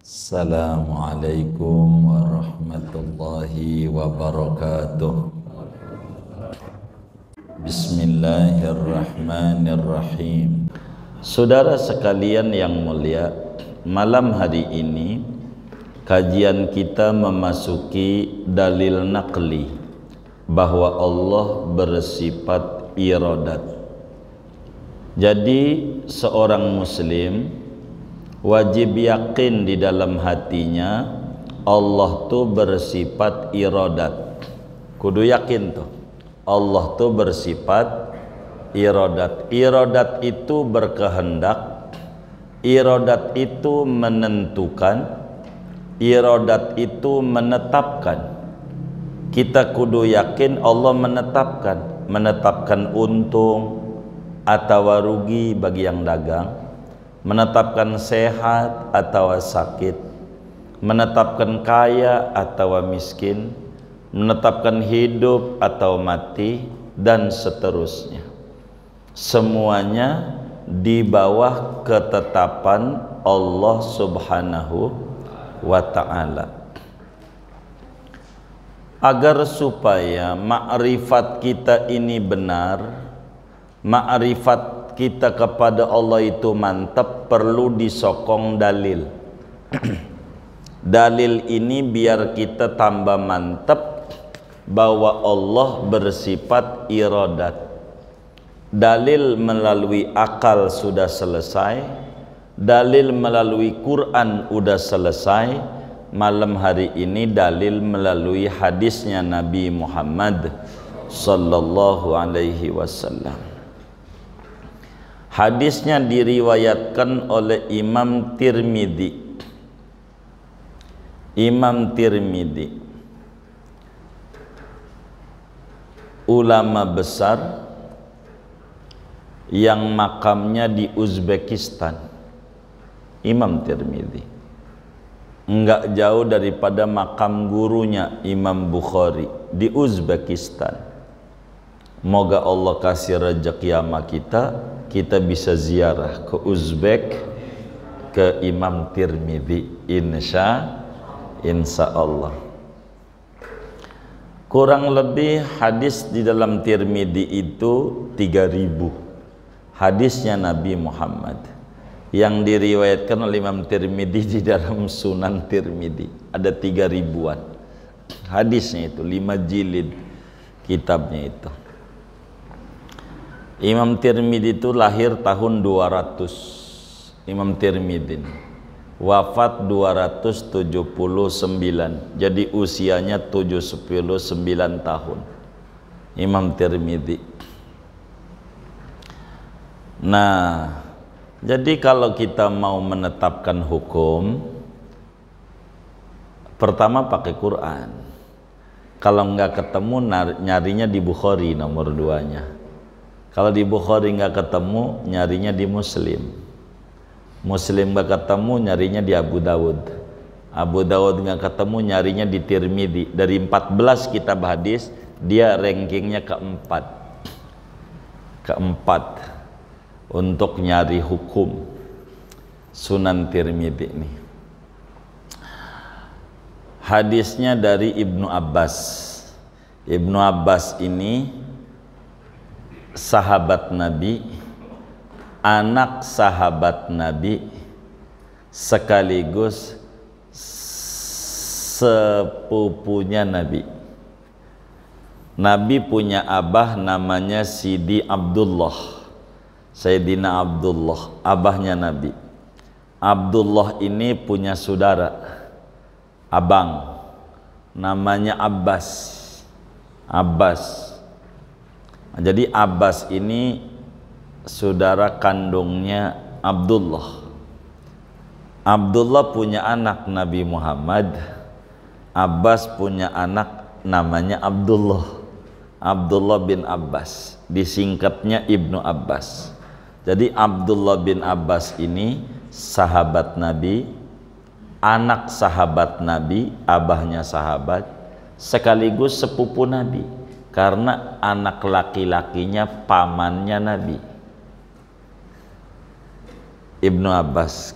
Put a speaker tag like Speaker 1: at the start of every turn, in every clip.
Speaker 1: Assalamualaikum warahmatullahi wabarakatuh. Bismillahirrahmanirrahim. Saudara sekalian yang mulia, malam hari ini kajian kita memasuki dalil naqli bahwa Allah bersifat iradat. Jadi seorang muslim wajib yakin di dalam hatinya Allah tuh bersifat iradat. Kudu yakin tuh Allah tuh bersifat iradat. Iradat itu berkehendak, iradat itu menentukan, iradat itu menetapkan. Kita kudu yakin Allah menetapkan untung atau rugi bagi yang dagang, menetapkan sehat atau sakit, menetapkan kaya atau miskin, menetapkan hidup atau mati, dan seterusnya. Semuanya di bawah ketetapan Allah Subhanahu wa ta'ala. Agar supaya ma'rifat kita ini benar, ma'rifat kita kepada Allah itu mantap, perlu disokong dalil. Dalil ini biar kita tambah mantap bahwa Allah bersifat iradat. Dalil melalui akal sudah selesai, dalil melalui Quran udah selesai. Malam hari ini dalil melalui hadisnya Nabi Muhammad sallallahu alaihi wasallam. Hadisnya diriwayatkan oleh Imam Tirmidzi. Imam Tirmidzi, ulama besar yang makamnya di Uzbekistan. Imam Tirmidzi enggak jauh daripada makam gurunya Imam Bukhari di Uzbekistan. Moga Allah kasih rezeki sama kita bisa ziarah ke Uzbek, ke Imam Tirmidzi, insya Allah. Kurang lebih hadis di dalam Tirmidzi itu 3000 hadisnya Nabi Muhammad yang diriwayatkan oleh Imam Tirmidzi di dalam Sunan Tirmidzi. Ada 3000-an hadisnya itu, 5 jilid kitabnya itu. Imam Tirmidzi itu lahir tahun 200. Imam Tirmidzi wafat 279. Jadi usianya 79 tahun Imam Tirmidzi. Nah, jadi kalau kita mau menetapkan hukum, pertama pakai Quran. Kalau nggak ketemu, nyarinya di Bukhari nomor 2-nya. Kalau di Bukhari nggak ketemu, nyarinya di Muslim. Muslim nggak ketemu, nyarinya di Abu Dawud. Abu Dawud nggak ketemu, nyarinya di Tirmidzi. Dari 14 kitab hadis, dia rankingnya keempat untuk nyari hukum. Sunan Tirmidzi ini hadisnya dari Ibnu Abbas. Ibnu Abbas ini sahabat Nabi, anak sahabat Nabi, sekaligus sepupunya Nabi. Nabi punya abah namanya Sidi Abdullah, Sayyidina Abdullah, abahnya Nabi. Abdullah ini punya saudara, abang, namanya Abbas. Jadi Abbas ini saudara kandungnya Abdullah. Abdullah punya anak Nabi Muhammad, Abbas punya anak namanya Abdullah. Abdullah bin Abbas, disingkatnya Ibnu Abbas. Jadi Abdullah bin Abbas ini sahabat Nabi, anak sahabat Nabi, abahnya sahabat, sekaligus sepupu Nabi, karena anak laki-lakinya pamannya Nabi. Ibnu Abbas.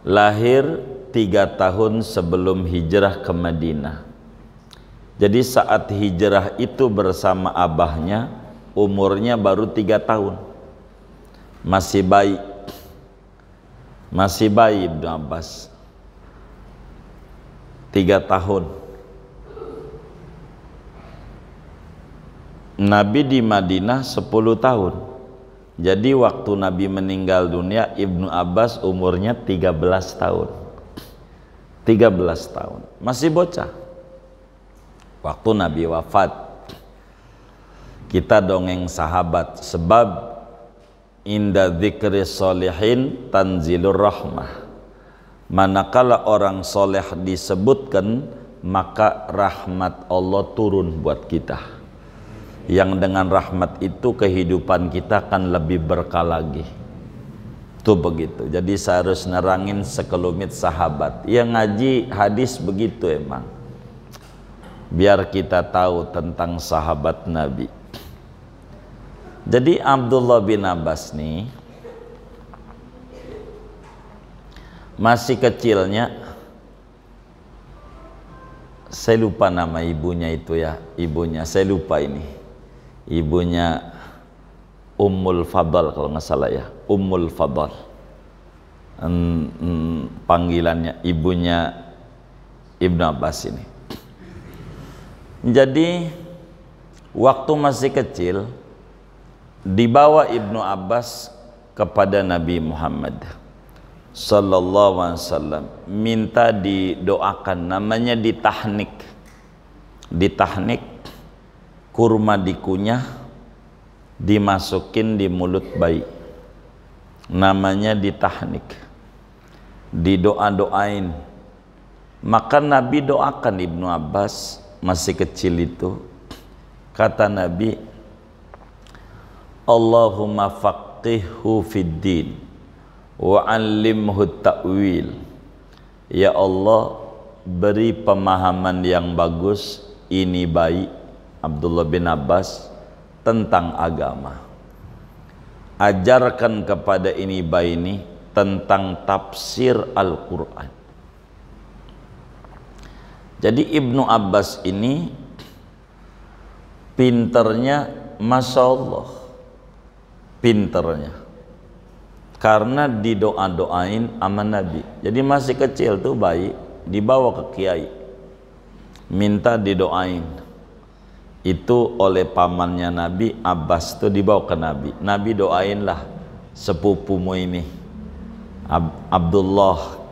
Speaker 1: lahir 3 tahun sebelum hijrah ke Madinah. Jadi saat hijrah itu bersama abahnya, umurnya baru 3 tahun, masih bayi Ibnu Abbas, 3 tahun. Nabi di Madinah 10 tahun. Jadi waktu Nabi meninggal dunia, Ibnu Abbas umurnya 13 tahun. 13 tahun, masih bocah. Waktu Nabi wafat, kita dongeng sahabat, sebab inda dzikri sholihin tanzilur rahmah. Manakala orang soleh disebutkan, maka rahmat Allah turun buat kita. Yang dengan rahmat itu kehidupan kita akan lebih berkah lagi. Itu begitu. Jadi saya harus nerangin sekelumit sahabat. Yang ngaji hadis begitu emang. Biar kita tahu tentang sahabat Nabi. Jadi Abdullah bin Abbas nih masih kecilnya, saya lupa nama ibunya itu ya, ibunya saya lupa ini. Ibunya Ummul Fadl kalau nggak salah ya, Ummul Fadl. Panggilannya ibunya Ibnu Abbas ini. Jadi waktu masih kecil dibawa Ibnu Abbas kepada Nabi Muhammad sallallahu alaihi wasallam, minta didoakan, namanya ditahnik. Ditahnik, kurma dikunyah, dimasukin di mulut bayi, namanya ditahnik, didoa-doain. Maka Nabi doakan Ibnu Abbas masih kecil itu, kata Nabi, Allahumma faqihhu fid din wa 'allimhu ta'wil. Ya Allah, beri pemahaman yang bagus ini bayi Abdullah bin Abbas tentang agama. Ajarkan kepada ini bayi ini tentang tafsir Al-Quran. Jadi Ibnu Abbas ini pinternya, Masya Allah, pinternya, karena didoa-doain sama Nabi. Jadi masih kecil tuh bayi dibawa ke kiai, minta didoain. Itu oleh pamannya Nabi, Abbas tuh dibawa ke Nabi. Nabi doainlah sepupumu ini, Abdullah.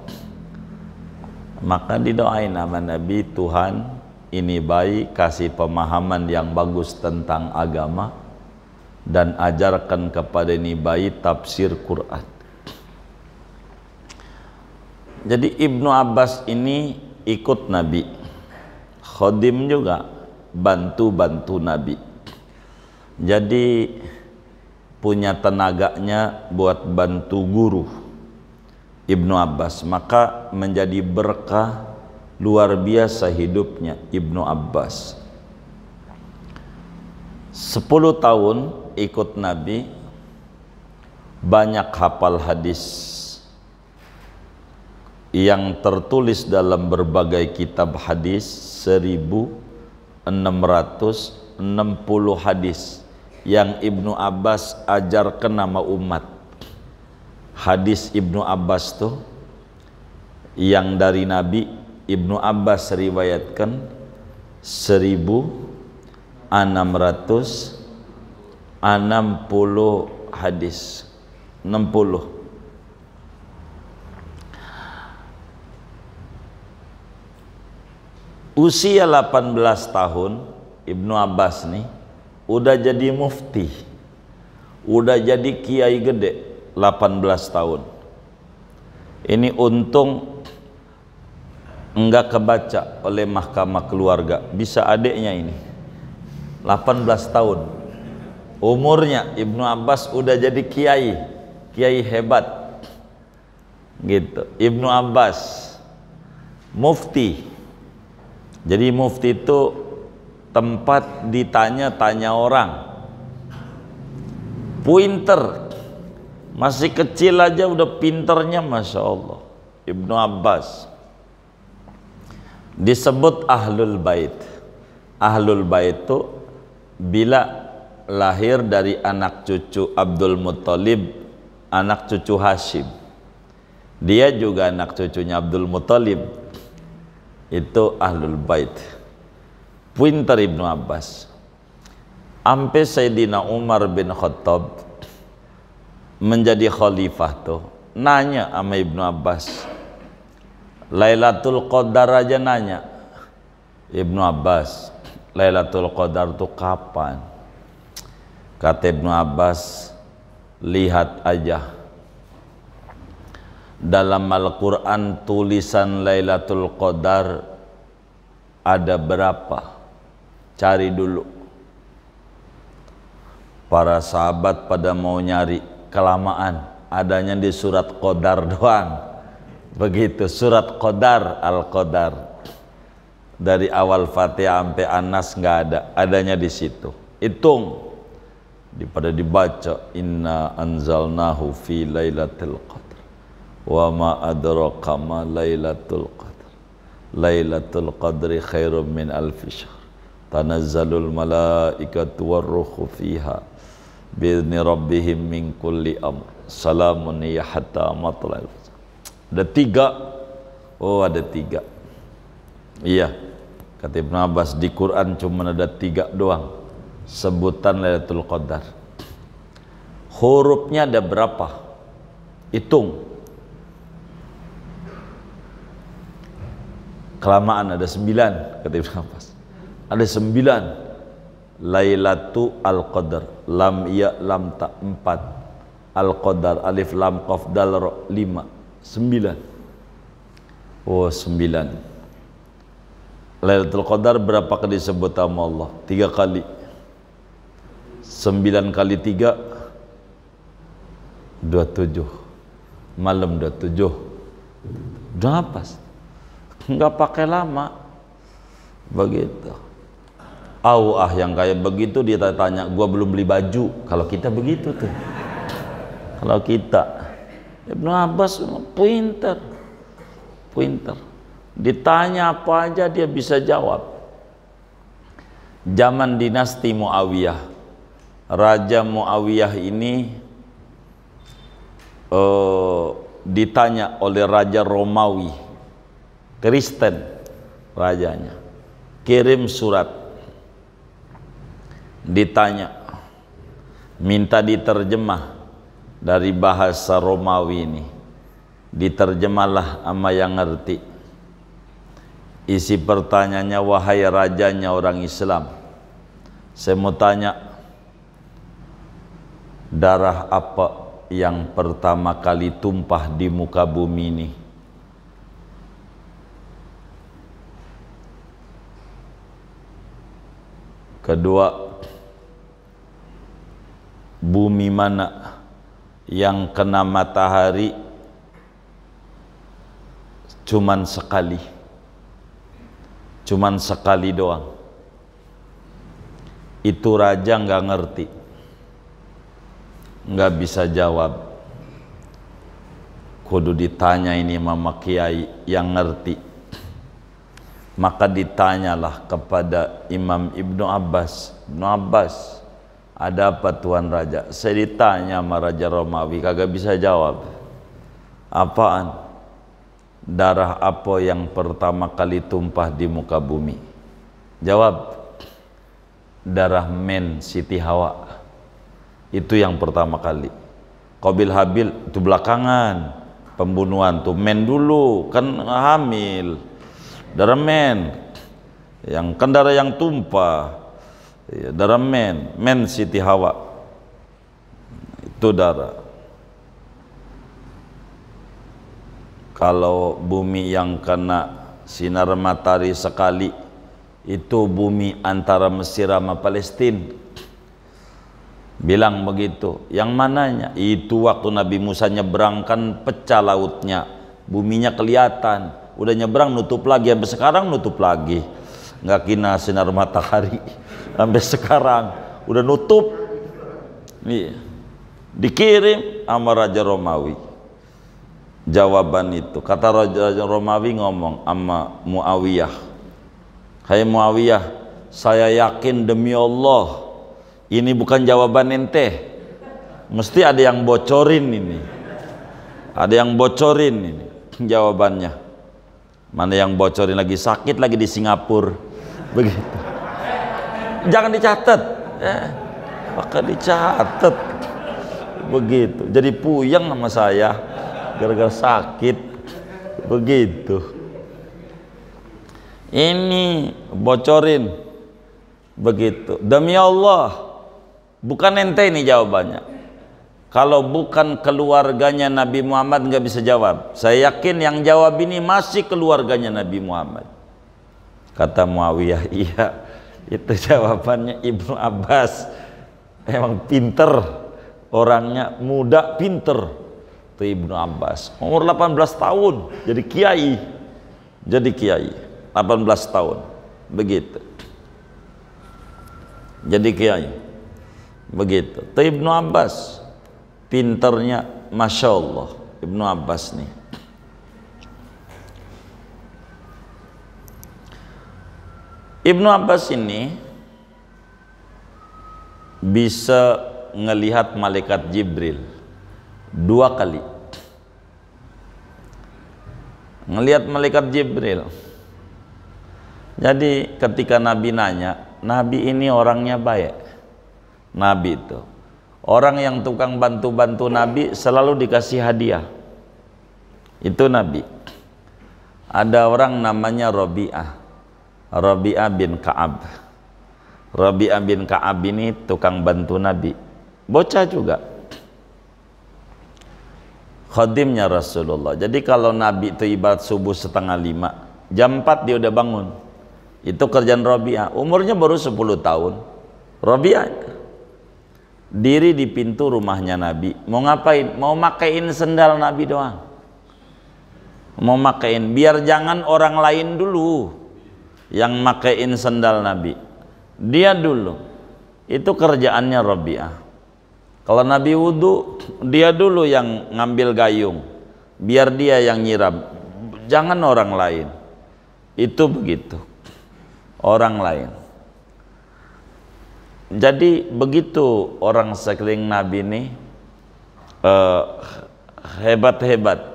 Speaker 1: Maka didoain sama Nabi, Tuhan ini bayi kasih pemahaman yang bagus tentang agama dan ajarkan kepada ini bayi tafsir Quran. Jadi Ibnu Abbas ini ikut Nabi, khodim juga, bantu-bantu Nabi. Jadi punya tenaganya buat bantu guru Ibnu Abbas, maka menjadi berkah luar biasa hidupnya Ibnu Abbas. 10 tahun ikut Nabi, banyak hafal hadis yang tertulis dalam berbagai kitab hadis, 1660 hadis yang Ibnu Abbas ajarkan nama umat. Hadis Ibnu Abbas tuh yang dari Nabi, Ibnu Abbas riwayatkan 1660 hadis, 60. Usia 18 tahun Ibnu Abbas nih udah jadi mufti, udah jadi kiai gede. 18 tahun ini untung enggak kebaca oleh mahkamah keluarga, bisa adiknya ini 18 tahun umurnya, Ibnu Abbas udah jadi kiai hebat gitu. Ibnu Abbas mufti. Jadi mufti itu tempat ditanya-tanya orang, pinter. Masih kecil aja udah pinternya, Masya Allah. Ibnu Abbas disebut ahlul bait. Ahlul bait itu bila lahir dari anak cucu Abdul Muthalib, anak cucu Hashim. Dia juga anak cucunya Abdul Muthalib. Itu ahlul bait. Pintar Ibnu Abbas. Sampai Sayyidina Umar bin Khattab menjadi khalifah tuh nanya sama Ibnu Abbas, Lailatul Qadar aja nanya, Ibnu Abbas, Lailatul Qadar tuh kapan? Kata Ibnu Abbas, lihat aja dalam Al-Quran tulisan Lailatul Qadar ada berapa? Cari dulu. Para sahabat pada mau nyari, kelamaan, adanya di surat Qadar doang. Begitu, surat Qadar, Al-Qadar. Dari awal Fatihah sampai Anas nggak ada, adanya di situ. Hitung, pada dibaca, inna anzalnahu fi lailatul qadar wa ma adraka ma lailatul qadar lailatul qadri khairum min alfi syahr tanazzalul malaikatu warruhu fiha biizni rabbihim min kulli amr salamun ya hatta matla'il fajr. Ada 3. Oh, ada 3. Iya, kata Ibnu Abbas, di Quran cuma ada 3 doang sebutan Lailatul Qadar. Hurufnya ada berapa? Hitung. Kelamaan, ada 9, kata Ibnu Abbas. Ada 9. Lailatu Al-Qadar, lam ya lam ta 4, Al-Qadar alif lam qaf dal ra 5, 9. Oh, 9. Lailatul Qadar berapa kali disebut sama Allah? 3 kali. 9 kali 3 27. Malam 27. Udah pas. Enggak pakai lama. Begitu. Yang kayak begitu dia tanya, gua belum beli baju. Kalau kita begitu tuh. Kalau kita, Ibnu Abbas pinter. Ditanya apa aja dia bisa jawab. Zaman dinasti Muawiyah, Raja Muawiyah ini ditanya oleh Raja Romawi, Kristen rajanya, kirim surat, ditanya, minta diterjemah dari bahasa Romawi ini, diterjemahlah sama yang ngerti. Isi pertanyaannya, wahai rajanya orang Islam, saya mau tanya, darah apa yang pertama kali tumpah di muka bumi ini? Kedua, bumi mana yang kena matahari cuman sekali doang? Itu raja nggak ngerti, nggak bisa jawab. Kudu ditanya ini mama kiai yang ngerti. Maka ditanyalah kepada Imam Ibnu Abbas, Ibnu Abbas, ada apa Tuan Raja? Saya ditanya sama Raja Romawi, kagak bisa jawab. Apaan? Darah apa yang pertama kali tumpah di muka bumi? Jawab, darah men Siti Hawa. Itu yang pertama kali. Qabil Habil itu belakangan. Pembunuhan tuh men dulu, kan hamil. Darah men, yang kan darah yang tumpah, darah men Siti Hawa, itu darah. Kalau bumi yang kena sinar matahari sekali, itu bumi antara Mesir sama Palestina. Bilang begitu. Yang mananya? Itu waktu Nabi Musa nyebrang kan pecah lautnya, buminya kelihatan. Udah nyebrang nutup lagi, sampai sekarang nutup lagi, nggak kena sinar matahari sampai sekarang udah nutup. Nih, dikirim sama Raja Romawi. jawaban itu. Kata Raja Romawi ngomong sama Muawiyah, hai Muawiyah, saya yakin demi Allah ini bukan jawaban ente, mesti ada yang bocorin ini, ada yang bocorin ini jawabannya. Mana yang bocorin lagi sakit lagi di Singapura begitu. Jangan dicatat maka dicatat begitu, jadi puyeng sama saya gara-gara sakit begitu. Ini bocorin begitu. Demi Allah bukan ente ini jawabannya. Kalau bukan keluarganya Nabi Muhammad nggak bisa jawab. Saya yakin yang jawab ini masih keluarganya Nabi Muhammad. Kata Muawiyah, iya itu jawabannya Ibnu Abbas. Emang pinter orangnya, muda pinter. Itu Ibnu Abbas umur 18 tahun jadi kiai, 18 tahun begitu jadi kiai begitu. Itu Ibnu Abbas pinternya, Masya Allah. Ibnu Abbas nih Ibnu Abbas ini bisa ngelihat malaikat Jibril 2 kali. Ngelihat malaikat Jibril. Jadi ketika Nabi nanya, Nabi ini orangnya baik. Nabi itu orang yang tukang bantu-bantu Nabi selalu dikasih hadiah. Itu Nabi. Ada orang namanya Rabi'ah bin Ka'ab. Rabi'ah bin Ka'ab ini tukang bantu Nabi, bocah juga, khadimnya Rasulullah. Jadi kalau Nabi itu ibarat subuh 4:30, jam 4 dia udah bangun. Itu kerjaan Rabi'ah. Umurnya baru 10 tahun. Rabi'ah diri di pintu rumahnya Nabi. Mau ngapain? Mau makain sendal Nabi doang. Mau makain, biar jangan orang lain dulu yang makain sendal Nabi, dia dulu. Itu kerjaannya Rabi'ah. Kalau Nabi wudhu, dia dulu yang ngambil gayung, biar dia yang nyiram, jangan orang lain. Itu begitu, orang lain. Jadi begitu orang sekeliling Nabi ini hebat-hebat.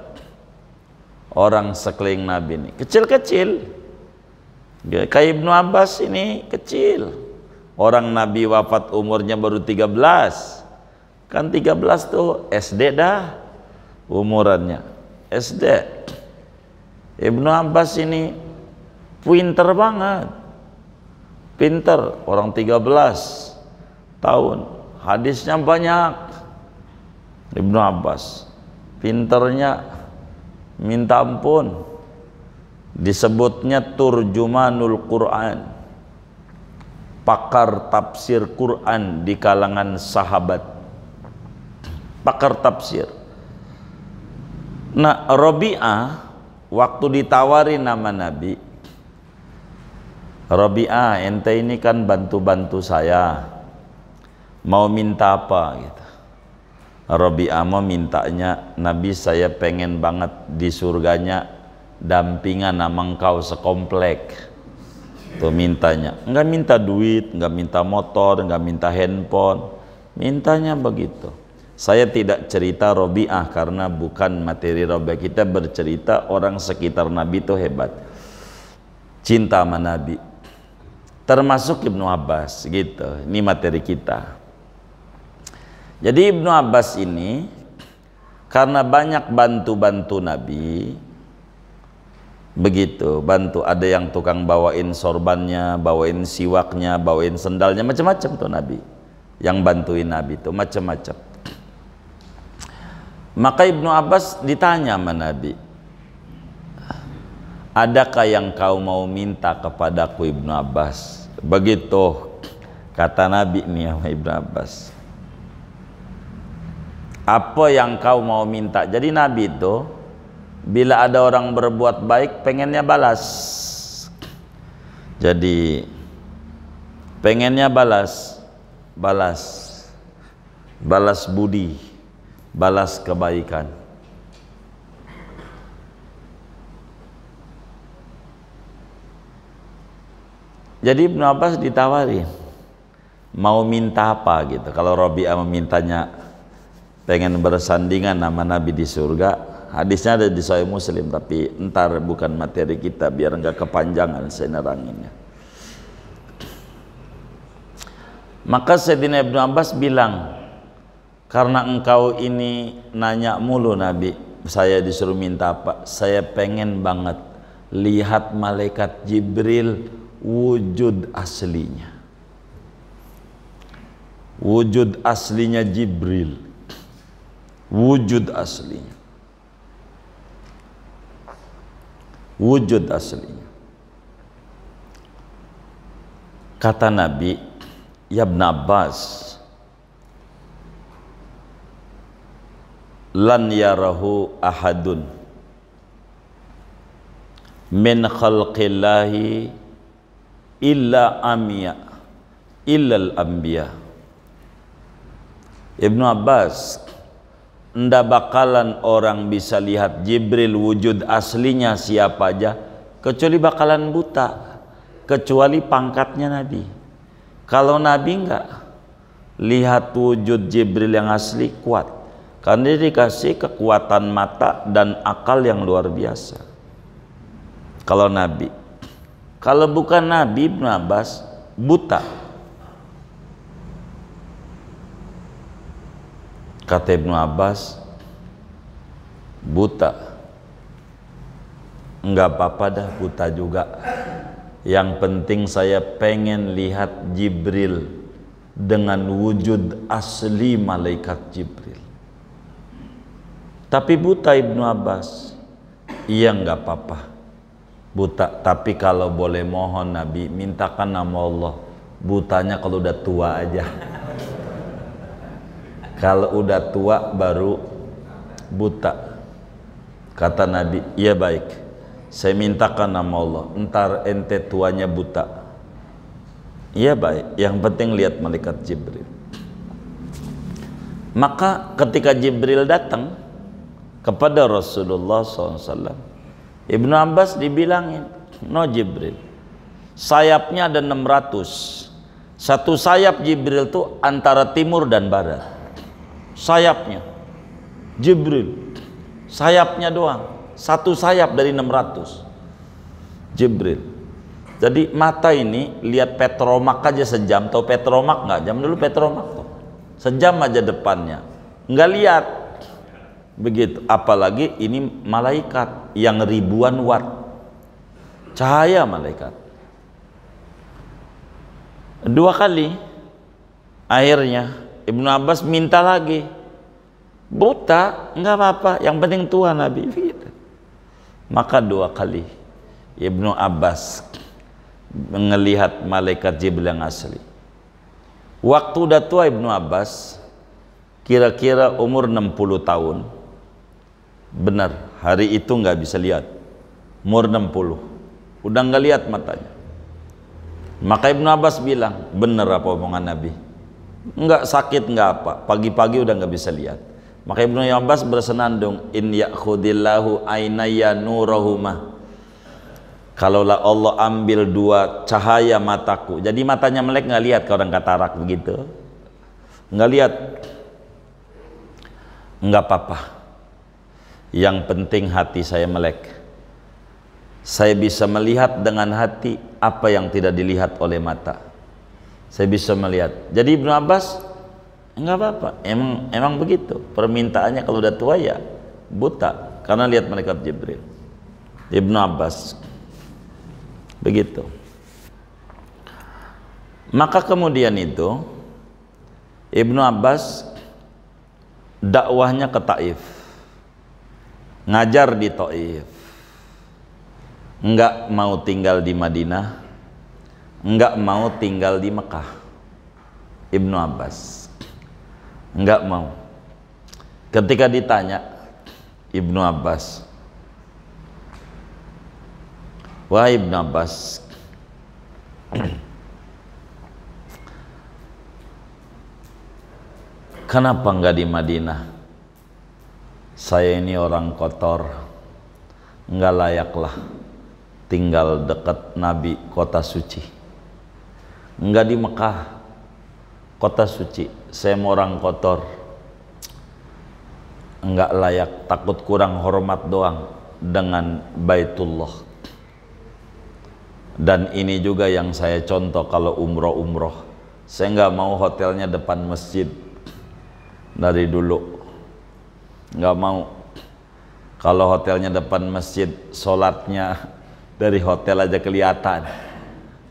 Speaker 1: Orang sekeliling Nabi ini kecil-kecil. Kayak Ibnu Abbas ini kecil. Orang Nabi wafat umurnya baru 13. Kan 13 tuh SD dah umurannya. SD. Ibnu Abbas ini pinter banget. Pinter, orang 13 tahun. Hadisnya banyak. Ibnu Abbas pinternya minta ampun. Disebutnya turjumanul Quran, pakar tafsir Quran di kalangan sahabat, pakar tafsir. Nah, Rabi'ah waktu ditawari nama Nabi, Rabi'ah ente ini kan bantu-bantu saya, mau minta apa gitu. Rabi'ah mau mintanya, Nabi saya pengen banget di surganya dampingan sama engkau sekomplek. Tuh mintanya, enggak minta duit, enggak minta motor, enggak minta handphone, mintanya begitu. Saya tidak cerita Rabi'ah karena bukan materi Rabi'ah. Kita bercerita orang sekitar Nabi itu hebat, cinta sama Nabi, termasuk Ibnu Abbas gitu. Ini materi kita. Jadi Ibnu Abbas ini karena banyak bantu-bantu Nabi, begitu bantu, ada yang tukang bawain sorbannya, bawain siwaknya, bawain sendalnya, macam-macam tuh Nabi yang bantuin Nabi tuh macam-macam. Maka Ibnu Abbas ditanya sama Nabi, adakah yang kau mau minta kepadaku Ibnu Abbas? Begitu kata Nabi nih sama Ibnu Abbas, apa yang kau mau minta? Jadi Nabi itu bila ada orang berbuat baik pengennya balas. Jadi pengennya balas budi, balas kebaikan. Jadi Ibnu Abbas ditawari mau minta apa gitu. Kalau Rabi'ah memintanya pengen bersandingan nama Nabi di surga, hadisnya ada di Sahih Muslim, tapi entar bukan materi kita biar enggak kepanjangan saya neranginnya. Maka Sayyidina Ibnu Abbas bilang, karena engkau ini nanya mulu Nabi, saya disuruh minta apa? Saya pengen banget lihat malaikat Jibril wujud aslinya. Wujud aslinya Jibril. Wujud aslinya. Wujud aslinya. Kata Nabi, ya Ibn Abbas, lan yarahu ahadun min khalqillahi illa amya illal anbiya. Ibnu Abbas, ndak bakalan orang bisa lihat Jibril wujud aslinya siapa aja kecuali bakalan buta, kecuali pangkatnya Nabi. Kalau Nabi enggak lihat wujud Jibril yang asli, kuat karena dia dikasih kekuatan mata dan akal yang luar biasa. Kalau Nabi, kalau bukan Nabi, Ibnu Abbas buta. Kata Ibnu Abbas, buta enggak apa-apa dah, buta juga. Yang penting saya pengen lihat Jibril dengan wujud asli malaikat Jibril. Tapi buta Ibnu Abbas, iya enggak apa-apa, buta. Tapi kalau boleh mohon Nabi, mintakan nama Allah, butanya kalau udah tua aja. Kalau udah tua baru buta. Kata Nabi, iya baik, saya mintakan nama Allah, entar ente tuanya buta. Iya baik, yang penting lihat malaikat Jibril. Maka ketika Jibril datang kepada Rasulullah SAW, Ibnu Abbas dibilangin, no Jibril, sayapnya ada 600. Satu sayap Jibril tuh antara timur dan barat. Sayapnya Jibril, sayapnya doang, satu sayap dari 600 Jibril. Jadi mata ini lihat Petromak aja sejam. Tahu Petromak nggak? Jam dulu Petromak tuh sejam aja depannya, nggak lihat begitu. Apalagi ini malaikat yang ribuan watt cahaya malaikat. 2 kali akhirnya Ibnu Abbas minta lagi, buta nggak apa-apa, yang penting tua Nabi. Maka 2 kali Ibnu Abbas melihat malaikat Jibril yang asli. Waktu udah tua Ibnu Abbas, kira-kira umur 60 tahun. Benar, hari itu nggak bisa lihat, umur 60 udah nggak lihat matanya. Maka Ibnu Abbas bilang, bener apa omongan Nabi, enggak sakit enggak apa, pagi-pagi udah nggak bisa lihat. Maka Ibnu Abbas bersenandung, in ya'khudillahu ainaya nurahuma, kalaulah Allah ambil 2 cahaya mataku, jadi matanya melek nggak lihat, kalau orang katarak begitu nggak lihat, nggak apa-apa, yang penting hati saya melek, saya bisa melihat dengan hati apa yang tidak dilihat oleh mata. Saya bisa melihat. Jadi Ibnu Abbas enggak apa-apa, emang begitu permintaannya. Kalau udah tua ya buta karena lihat malaikat Jibril. Ibnu Abbas begitu. Maka kemudian itu Ibnu Abbas dakwahnya ke Taif, ngajar di Taif, enggak mau tinggal di Madinah, enggak mau tinggal di Mekah. Ibnu Abbas enggak mau. Ketika ditanya Ibnu Abbas, wahai Ibnu Abbas, kenapa enggak di Madinah? Saya ini orang kotor, enggak layaklah tinggal dekat Nabi, kota suci. Enggak di Mekah, kota suci. Saya mau orang kotor, enggak layak, takut kurang hormat doang dengan Baitullah. Dan ini juga yang saya contoh kalau umroh. Saya enggak mau hotelnya depan masjid dari dulu, enggak mau. Kalau hotelnya depan masjid, sholatnya dari hotel aja kelihatan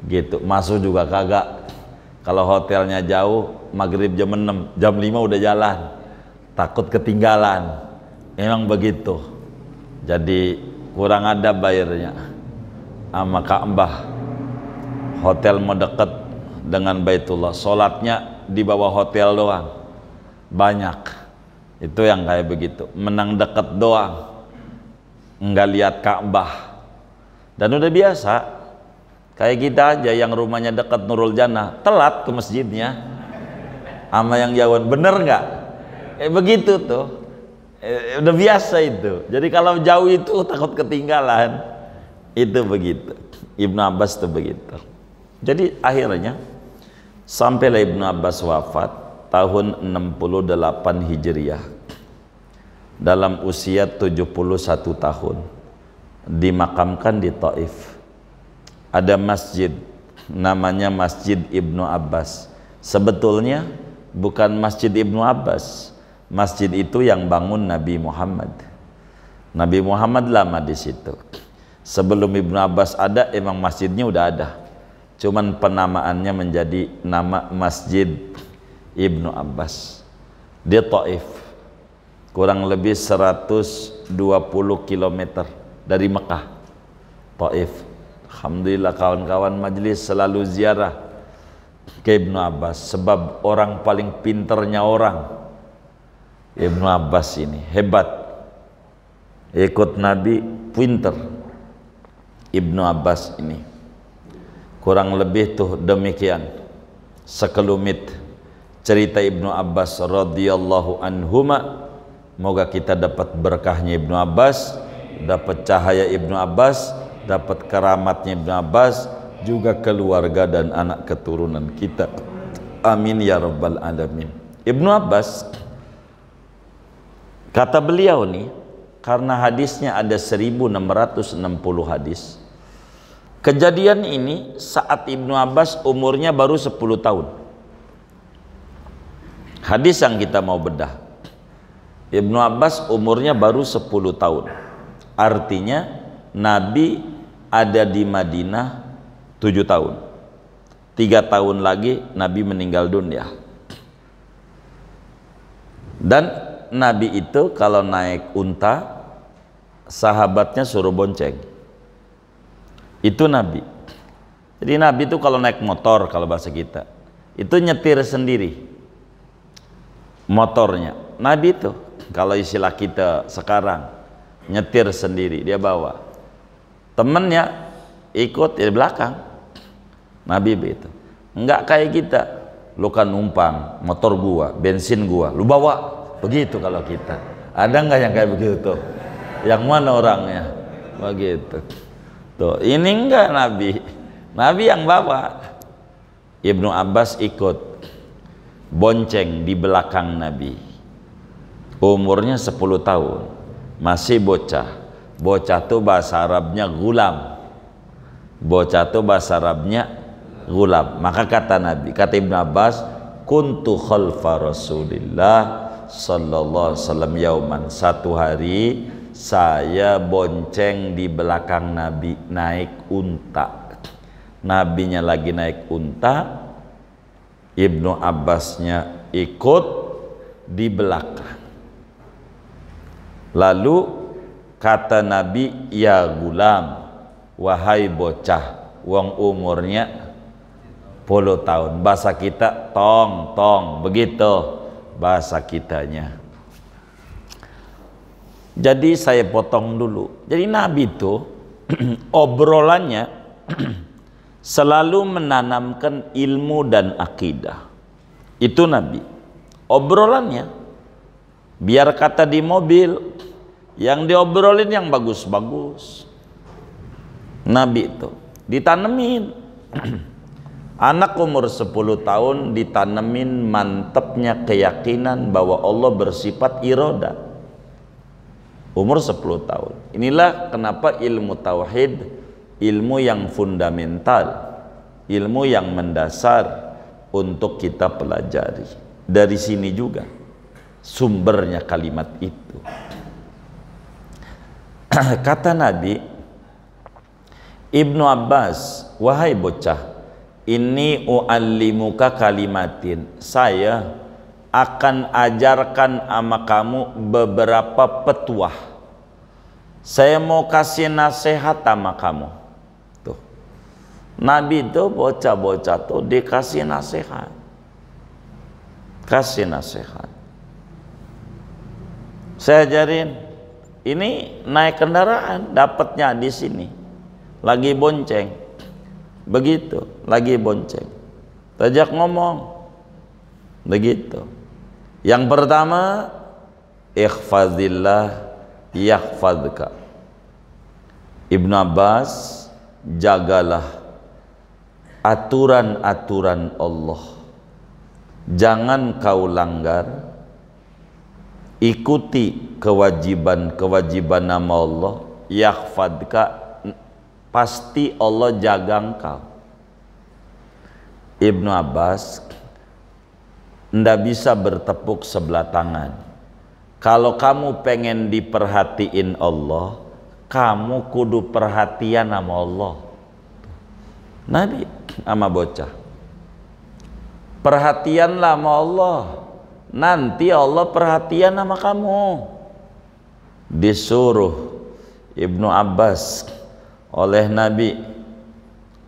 Speaker 1: gitu, masuk juga kagak. Kalau hotelnya jauh, maghrib jam 6, jam 5 udah jalan, takut ketinggalan. Emang begitu. Jadi kurang adab bayarnya sama Ka'bah. Hotel mau deket dengan Baitullah, sholatnya di bawah hotel doang, banyak. Itu yang kayak begitu, menang deket doang, nggak lihat Ka'bah. Dan udah biasa, kayak kita aja yang rumahnya dekat Nurul Jannah, telat ke masjidnya sama yang jauhan, bener nggak? Begitu tuh, udah biasa itu. Jadi kalau jauh itu takut ketinggalan, itu begitu. Ibnu Abbas tuh begitu. Jadi akhirnya sampailah Ibnu Abbas wafat tahun 68 Hijriah dalam usia 71 tahun, dimakamkan di Taif. Ada masjid namanya Masjid Ibnu Abbas. Sebetulnya bukan Masjid Ibnu Abbas, masjid itu yang bangun Nabi Muhammad. Nabi Muhammad lama di situ. Sebelum Ibnu Abbas ada, emang masjidnya udah ada, cuman penamaannya menjadi nama Masjid Ibnu Abbas di Taif, kurang lebih 120 km dari Mekah. Taif. Alhamdulillah kawan-kawan majelis selalu ziarah ke Ibnu Abbas, sebab orang paling pinternya orang Ibnu Abbas ini hebat, ikut Nabi, pinter. Ibnu Abbas ini kurang lebih tuh demikian sekelumit cerita Ibnu Abbas radhiyallahu anhuma. Moga kita dapat berkahnya Ibnu Abbas, dapat cahaya Ibnu Abbas, dapat keramatnya Ibnu Abbas, juga keluarga dan anak keturunan kita. Amin ya rabbal alamin. Ibnu Abbas, kata beliau nih, karena hadisnya ada 1660 hadis. Kejadian ini saat Ibnu Abbas umurnya baru 10 tahun. Hadis yang kita mau bedah, Ibnu Abbas umurnya baru 10 tahun. Artinya Nabi ada di Madinah 7 tahun. 3 tahun lagi Nabi meninggal dunia. Dan Nabi itu kalau naik unta, sahabatnya suruh bonceng. Itu Nabi. Jadi Nabi itu kalau naik motor, kalau bahasa kita, itu nyetir sendiri motornya. Nabi itu kalau istilah kita sekarang, nyetir sendiri, dia bawa. Temennya ikut di belakang. Nabi begitu. Enggak kayak kita, lu kan numpang motor gua, bensin gua, lu bawa. Begitu kalau kita. Ada nggak yang kayak begitu? Yang mana orangnya? Begitu. Tuh, ini enggak Nabi. Nabi yang bawa. Ibnu Abbas ikut bonceng di belakang Nabi. Umurnya 10 tahun. Masih bocah. Bocah tuh bahasa Arabnya gulam. Bocah tuh bahasa Arabnya gulam. Maka kata Nabi, kata Ibnu Abbas, kuntu khalfa Rasulillah sallallahu alaihi wasallam yauman. Satu hari saya bonceng di belakang Nabi naik unta. Nabinya lagi naik unta, Ibnu Abbasnya ikut di belakang. Lalu kata Nabi, ya gulam, wahai bocah, wong umurnya 10 tahun. Bahasa kita tong, begitu bahasa kitanya. Jadi saya potong dulu. Jadi Nabi itu obrolannya selalu menanamkan ilmu dan akidah. Itu Nabi. Obrolannya, biar kata di mobil, yang diobrolin yang bagus-bagus. Nabi itu ditanemin. Anak umur 10 tahun ditanemin mantepnya keyakinan bahwa Allah bersifat iroda. Umur 10 tahun. Inilah kenapa ilmu tauhid, ilmu yang fundamental, ilmu yang mendasar untuk kita pelajari. Dari sini juga sumbernya kalimat itu. Kata Nabi, Ibnu Abbas, wahai bocah, ini u'allimuka kalimatin, saya akan ajarkan sama kamu beberapa petuah. Saya mau kasih nasihat sama kamu. Tuh. Nabi itu bocah-bocah tuh dikasih nasihat. Kasih nasihat. Saya ajarin. Ini naik kendaraan, dapatnya di sini. Lagi bonceng. Begitu, lagi bonceng. Tajak ngomong. Begitu. Yang pertama, ikhfazillah yahfazka. Ibnu Abbas, jagalah aturan-aturan Allah. Jangan kau langgar. Ikuti kewajiban-kewajiban nama Allah, yahfadka, pasti Allah jaga engkau. Ibnu Abbas ndak bisa bertepuk sebelah tangan. Kalau kamu pengen diperhatiin Allah, kamu kudu perhatian sama Allah. Nabi sama bocah, perhatianlah sama Allah, nanti Allah perhatian sama kamu. Disuruh Ibnu Abbas oleh Nabi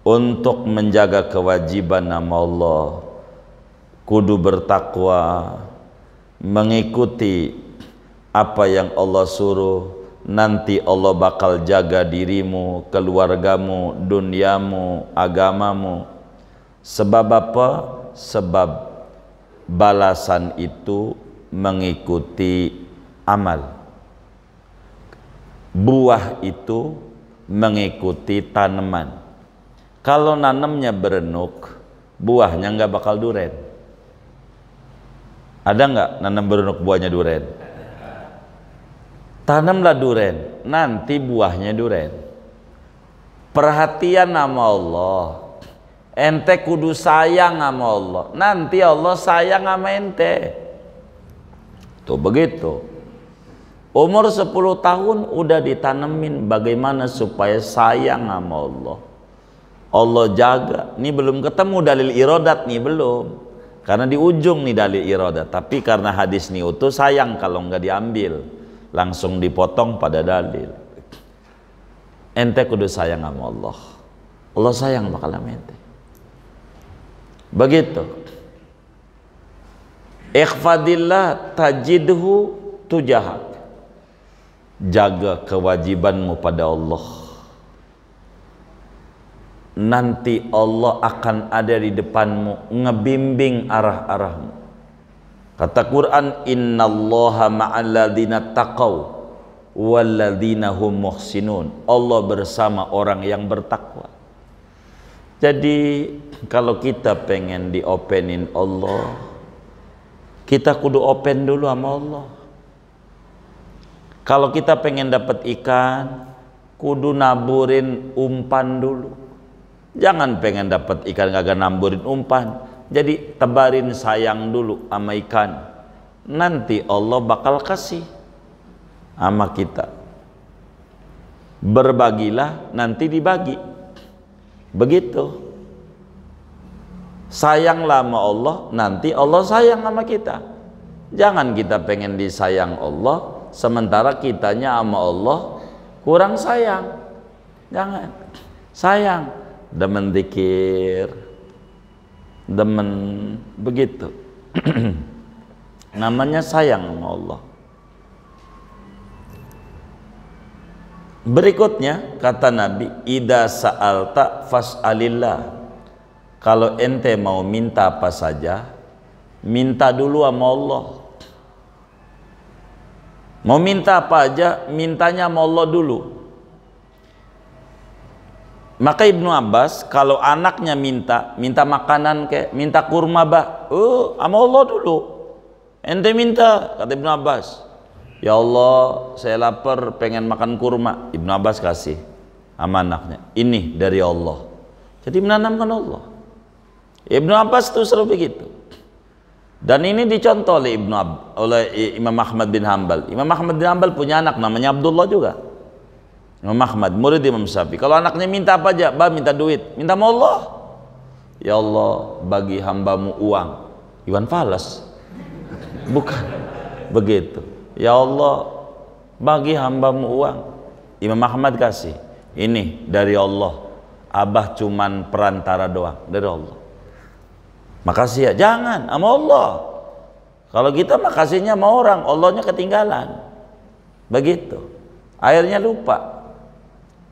Speaker 1: untuk menjaga kewajiban nama Allah, kudu bertakwa, mengikuti apa yang Allah suruh. Nanti Allah bakal jaga dirimu, keluargamu, duniamu, agamamu. Sebab apa? Sebab balasan itu mengikuti amal. Buah itu mengikuti tanaman. Kalau nanamnya berenuk, buahnya nggak bakal duren. Ada nggak nanam berenuk buahnya duren? Tanamlah duren, nanti buahnya duren. Perhatian sama Allah. Ente kudu sayang sama Allah, nanti Allah sayang sama ente. Tuh begitu. Umur 10 tahun udah ditanemin bagaimana supaya sayang sama Allah. Allah jaga. Ini belum ketemu dalil iradat nih, belum. Karena di ujung nih dalil iradat. Tapi karena hadis nih utuh, sayang kalau nggak diambil, langsung dipotong pada dalil. Ente kudu sayang sama Allah. Allah sayang bakal sama ente. Begitu. Ikhfadillah tajidhu tujahak. Jaga kewajibanmu pada Allah, nanti Allah akan ada di depanmu, ngebimbing arah-arahmu. Kata Quran, innallaha ma'al ladzina taqaw walladzina hum muhsinun. Allah bersama orang yang bertakwa. Jadi kalau kita pengen diopenin Allah, kita kudu open dulu sama Allah. Kalau kita pengen dapat ikan, kudu naburin umpan dulu. Jangan pengen dapat ikan kagak naburin umpan. Jadi tebarin sayang dulu sama ikan. Nanti Allah bakal kasih sama kita. Berbagilah, nanti dibagi. Begitu. Sayanglah sama Allah, nanti Allah sayang sama kita. Jangan kita pengen disayang Allah, sementara kitanya sama Allah kurang sayang. Jangan. Sayang, demen dzikir, demen begitu. Namanya sayang sama Allah. Berikutnya kata Nabi, idza sa'alta fas'alillah. Kalau ente mau minta apa saja, minta dulu sama Allah. Mau minta apa aja, mintanya sama Allah dulu. Maka Ibnu Abbas kalau anaknya minta makanan kayak minta kurma sama Allah dulu. Ente minta, kata Ibnu Abbas. Ya Allah, saya lapar pengen makan kurma. Ibnu Abbas kasih sama anaknya. Ini dari Allah. Jadi menanamkan Allah. Ibnu Abbas itu selalu begitu. Dan ini dicontoh oleh Imam Ahmad bin Hanbal. Imam Ahmad bin Hanbal punya anak namanya Abdullah juga. Imam Ahmad, murid Imam Syafi'i. Kalau anaknya minta apa aja, minta duit, minta sama Allah. Ya Allah, bagi hambamu uang. Iwan Fals. Bukan begitu. Ya Allah, bagi hambamu uang. Imam Ahmad kasih. Ini dari Allah. Abah cuman perantara doang dari Allah. Makasih ya, jangan sama Allah. Kalau kita makasihnya sama orang, Allahnya ketinggalan. Begitu. Akhirnya lupa.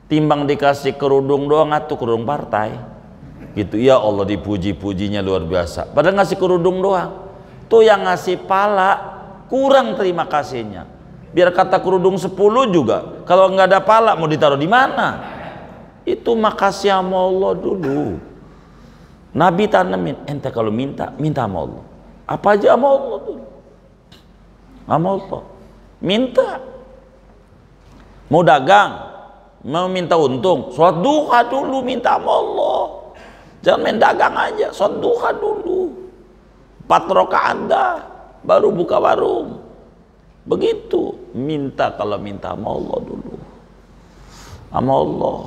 Speaker 1: Timbang dikasih kerudung doang atau kerudung partai. Gitu. Ya Allah, dipuji-pujinya luar biasa. Padahal ngasih kerudung doang. Tuh yang ngasih pala kurang terima kasihnya. Biar kata kerudung 10 juga. Kalau nggak ada pala mau ditaruh di mana? Itu makasih sama Allah dulu. Nabi tanamin, ente kalau minta sama Allah. Apa aja sama Allah dulu. Sama Allah. Minta. Mau dagang, mau minta untung, sholat duha dulu minta sama Allah. Jangan main dagang aja, sholat duha dulu. 4 rakaat dah, baru buka warung. Begitu. Minta kalau minta sama Allah dulu. Sama Allah.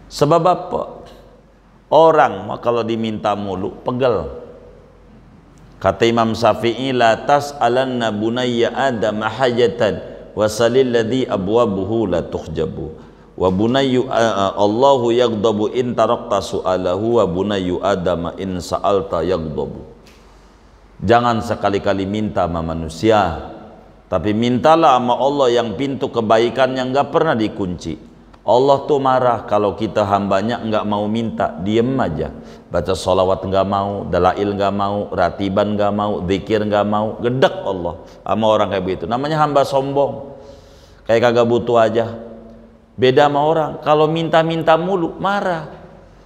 Speaker 1: Sebab apa? Orang kalau diminta mulu pegel. Kata Imam Syafi'i, la tas'alanna bunayya adam hajatan wasalil ladzi abwabuhu la tuhjabu wa bunayyu Allahu yaghdabu in tarakta su'alahu wa bunayyu adam in sa'alta yaghdabu. Jangan sekali-kali minta sama manusia, tapi mintalah sama Allah yang pintu kebaikan yang enggak pernah dikunci. Allah tuh marah kalau kita hambanya enggak mau minta, diem aja. Baca sholawat enggak mau, dalail enggak mau, ratiban enggak mau, zikir enggak mau, gedek Allah sama orang kayak begitu. Namanya hamba sombong, kayak kagak butuh aja. Beda sama orang, kalau minta-minta mulu marah.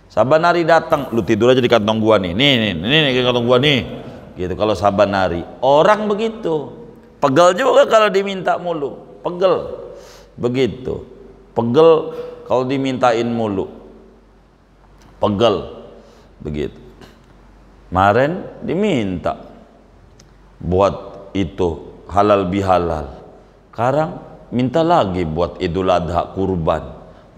Speaker 1: Saban hari datang, lu tidur aja di kantong gua nih, nih kantong gua nih. Gitu kalau saban hari. Orang begitu, pegel juga kalau diminta mulu, pegel. Begitu. Pegel kalau dimintain mulu, pegel begitu. Kemarin diminta buat itu halal bihalal, sekarang minta lagi buat Idul Adha kurban.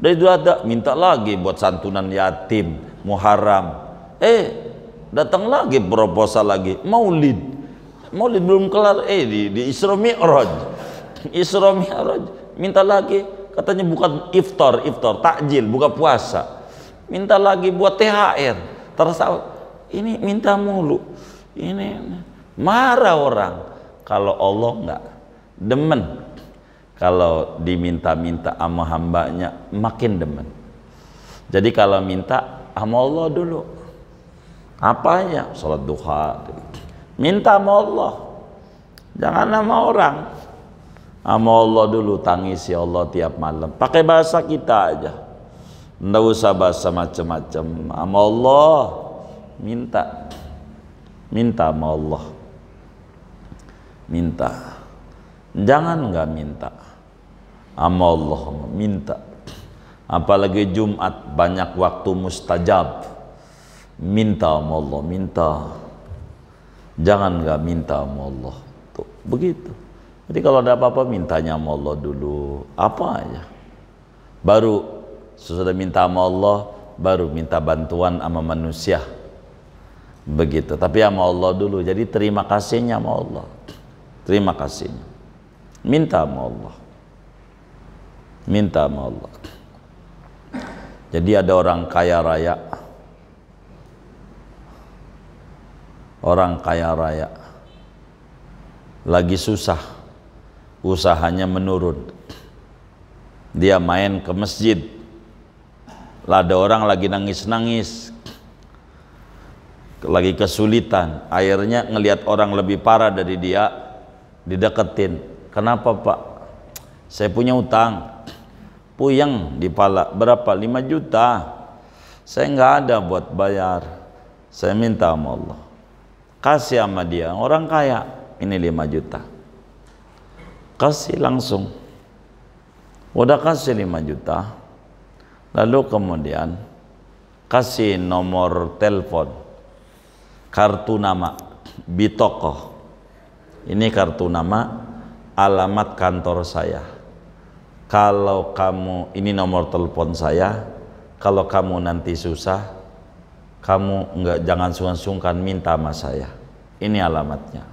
Speaker 1: Udah Idul Adha minta lagi buat santunan yatim Muharram. Datang lagi proposal lagi Maulid belum kelar. Di Isra Mi'raj minta lagi. Katanya bukan iftar, takjil, buka puasa. Minta lagi buat THR. Terus ini minta mulu. Ini marah orang. Kalau Allah enggak demen. Kalau diminta-minta sama hambanya makin demen. Jadi kalau minta sama Allah dulu. Apanya? Salat duha. Minta sama Allah. Jangan sama orang. Sama Allah dulu, tangisi Allah tiap malam. Pakai bahasa kita aja. Nggak usah bahasa macam-macam. Sama Allah minta. Minta sama Allah. Minta. Jangan nggak minta. Sama Allah minta. Apalagi Jumat banyak waktu mustajab. Minta sama Allah, minta. Jangan nggak minta sama Allah. Tuh, begitu. Jadi kalau ada apa-apa mintanya sama Allah dulu, apa aja. Baru sesudah minta sama Allah, baru minta bantuan sama manusia. Begitu. Tapi sama Allah dulu. Jadi terima kasihnya sama Allah. Terima kasihnya. Minta sama Allah. Minta sama Allah. Jadi ada orang kaya raya. Orang kaya raya lagi susah. Usahanya menurun. Dia main ke masjid. Lah ada orang lagi nangis-nangis. Lagi kesulitan. Akhirnya ngelihat orang lebih parah dari dia, dideketin. Kenapa Pak? Saya punya utang. puyeng di pala, berapa? 5 juta. Saya nggak ada buat bayar, saya minta sama Allah, kasih sama dia, orang kaya, ini 5 juta, kasih langsung. Udah kasih 5 juta, lalu kemudian kasih nomor telepon, kartu nama, bitokoh, ini kartu nama, alamat kantor saya. Kalau kamu, ini nomor telepon saya, kalau kamu nanti susah, kamu jangan sungkan-sungkan minta sama saya. Ini alamatnya.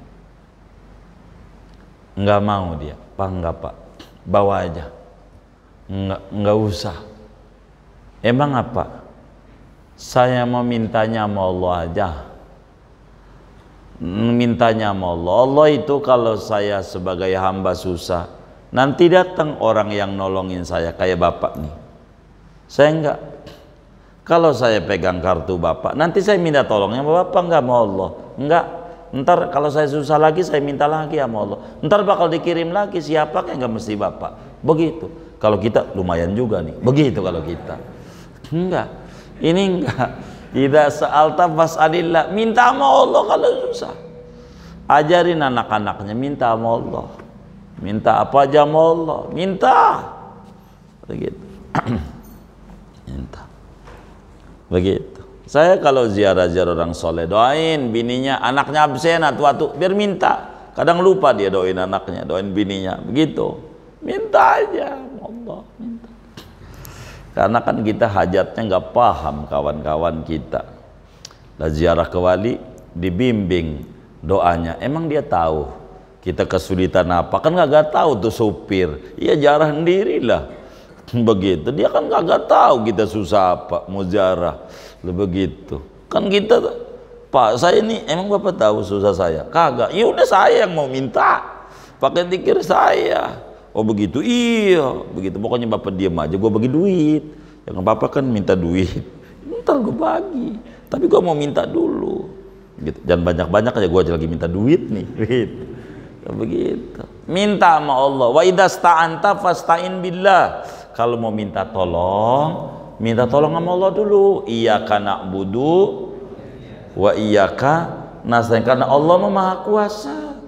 Speaker 1: Enggak mau dia, Pak, enggak Pak, bawa aja. Enggak usah. Emang apa? Saya mau mintanya sama Allah aja. Mintanya sama Allah. Allah itu kalau saya sebagai hamba susah, nanti datang orang yang nolongin saya kayak Bapak nih. Saya enggak. Kalau saya pegang kartu Bapak, nanti saya minta tolongnya sama Bapak, enggak mau Allah. Enggak. Ntar kalau saya susah lagi, saya minta lagi sama Allah. Ntar bakal dikirim lagi, siapa kan, enggak mesti Bapak. Begitu. Kalau kita lumayan juga nih. Begitu kalau kita. Enggak. Ini enggak. Tidak sa'alta fas'alillah. Minta sama Allah kalau susah. Ajarin anak-anaknya minta sama Allah. Minta apa aja sama Allah. Minta. Begitu. Minta. Begitu. Saya kalau ziarah-ziarah orang soleh, doain bininya, anaknya absen waktu biar minta. Kadang lupa dia doain anaknya, doain bininya. Begitu. Minta aja Allah, minta. Karena kan kita hajatnya nggak paham kawan-kawan kita. Lah ziarah ke wali dibimbing doanya. Emang dia tahu kita kesulitan apa? Kan nggak tahu tuh supir. Iya jarah sendirilah. Begitu, dia kan kagak tahu kita susah apa, mau ziarah, begitu. Kan kita, Pak, saya ini emang Bapak tahu susah saya? Kagak. Ya udah saya yang mau minta, pakai dikir saya. Oh begitu, iya, begitu. Pokoknya Bapak diam aja, gue bagi duit. Yang Bapak kan minta duit, ntar gue bagi. Tapi gue mau minta dulu. Gitu. Jangan banyak-banyak aja, gue aja lagi minta duit nih. Begitu. Begitu. Minta sama Allah. Wa idasta'anta fasta'in billah. Kalau mau minta tolong sama Allah dulu. Iyyaka na'budu wa iyyaka nasta'in. Karena Allah Maha Kuasa.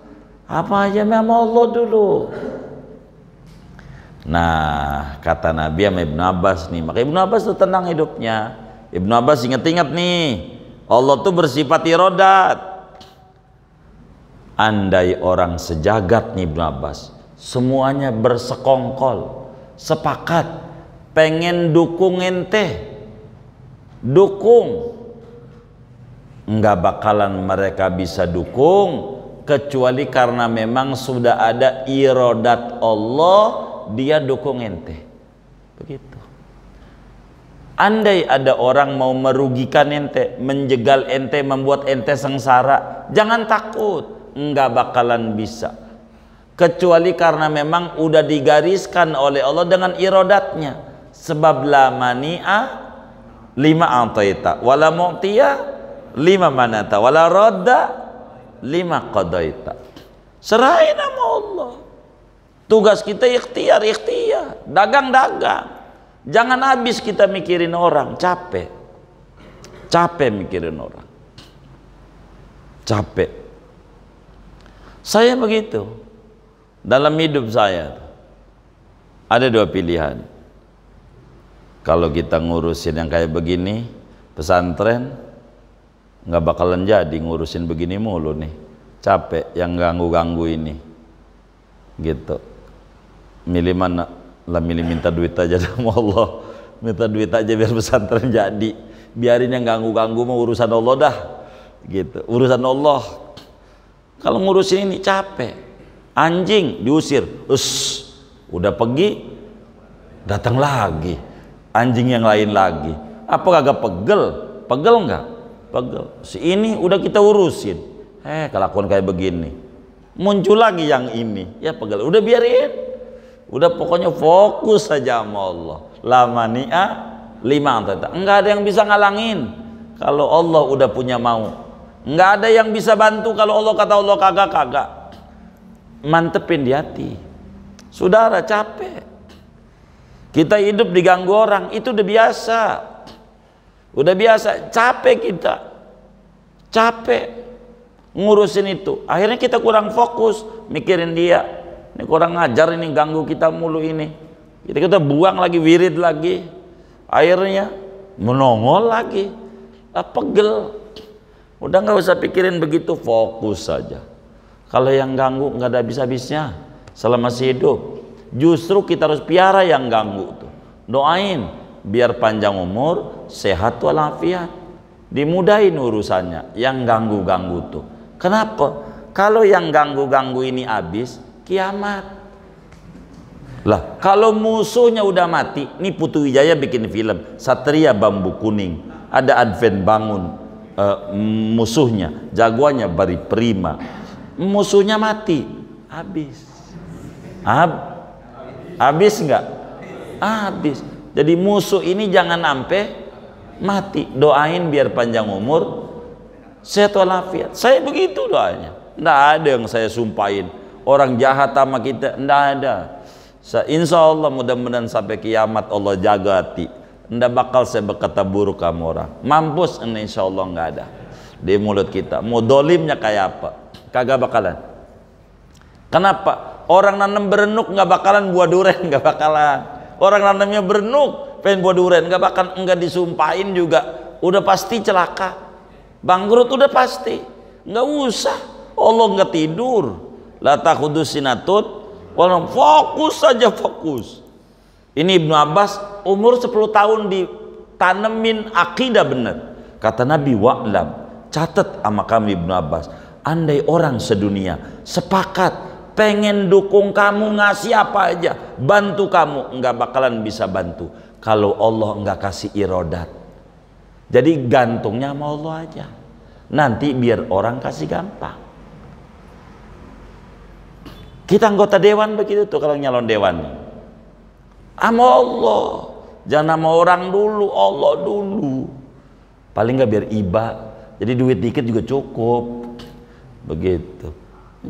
Speaker 1: Apa aja sama Allah dulu. Nah, kata Nabi sama Ibnu Abbas nih. Maka Ibnu Abbas tuh tenang hidupnya. Ibnu Abbas ingat-ingat nih. Allah tuh bersifat irodat. Andai orang sejagat nih Ibnu Abbas, semuanya bersekongkol, sepakat pengen dukung ente, dukung, nggak bakalan mereka bisa dukung kecuali karena memang sudah ada irodat Allah, dia dukung ente. Begitu. Andai ada orang mau merugikan ente, menjegal ente, membuat ente sengsara, jangan takut, nggak bakalan bisa kecuali karena memang udah digariskan oleh Allah dengan irodatnya. Sebab la mani'a lima ataita wala mu'tiya lima manata wala radda lima qadaita. Serahin sama Allah. Tugas kita ikhtiar, dagang. Jangan habis kita mikirin orang, capek mikirin orang, capek. Saya begitu. Dalam hidup saya ada 2 pilihan. Kalau kita ngurusin yang kayak begini, pesantren nggak bakalan jadi, ngurusin begini mulu nih, capek yang ganggu-ganggu ini, gitu. Milih mana? Lah milih minta duit aja sama Allah, minta duit aja biar pesantren jadi, biarin yang ganggu-ganggu mau urusan Allah dah, gitu. Urusan Allah. Kalau ngurusin ini capek, anjing diusir, udah pergi, datang lagi, anjing yang lain lagi. Apa kagak pegel nggak? Pegel. Si ini udah kita urusin, kelakuan kayak begini, muncul lagi yang ini, ya pegel. Udah biarin, udah pokoknya fokus saja sama Allah. La mani'a lima antata. Enggak ada yang bisa ngalangin kalau Allah udah punya mau. Nggak ada yang bisa bantu kalau Allah kata Allah kagak. Mantepin di hati. Saudara capek. Kita hidup diganggu orang, itu udah biasa. Udah biasa, capek kita. Capek ngurusin itu. Akhirnya kita kurang fokus mikirin dia. Ini kurang ngajar, ini ganggu kita mulu ini. Kita buang lagi, wirid lagi. Akhirnya menongol lagi. Pegel. Udah nggak usah pikirin begitu, fokus saja. Kalau yang ganggu nggak ada habis-habisnya selama masih hidup. Justru kita harus piara yang ganggu tuh. Doain biar panjang umur, sehat walafiat, dimudahin urusannya. Yang ganggu-ganggu tuh. Kenapa? Kalau yang ganggu-ganggu ini habis, kiamat. Lah, kalau musuhnya udah mati, ini Putu Wijaya bikin film Satria Bambu Kuning, ada Advent Bangun, musuhnya, jagoannya Bari Prima, musuhnya mati, habis. Habis nggak? Habis. Jadi musuh ini jangan sampai mati. Doain biar panjang umur, sehat walafiat. Saya begitu doanya. Nggak ada yang saya sumpahin orang jahat sama kita, nggak ada. Insya Allah mudah-mudahan sampai kiamat Allah jaga hati. Nggak bakal saya berkata buruk kamu orang. Mampus, insya Allah nggak ada di mulut kita. Mau dolimnya kayak apa? Kagak bakalan. Kenapa? Orang nanam berenuk nggak bakalan buah duren, nggak bakalan. Orang nanamnya berenuk pengen buah duren, nggak bakalan, nggak disumpahin juga. Udah pasti celaka, bangkrut udah pasti. Nggak usah. Allah nggak tidur. La takhudus sinatut. Fokus saja, fokus. Ini Ibnu Abbas umur 10 tahun ditanemin akidah benar. Kata Nabi, wa'lam, catat sama kami Ibnu Abbas, andai orang sedunia sepakat pengen dukung kamu, ngasih apa aja, bantu kamu, nggak bakalan bisa bantu kalau Allah nggak kasih irodat. Jadi gantungnya sama Allah aja, nanti biar orang kasih gampang. Kita anggota dewan begitu tuh, kalau nyalon dewan sama Allah, jangan sama orang dulu, Allah dulu. Paling nggak biar iba, jadi duit dikit juga cukup, begitu.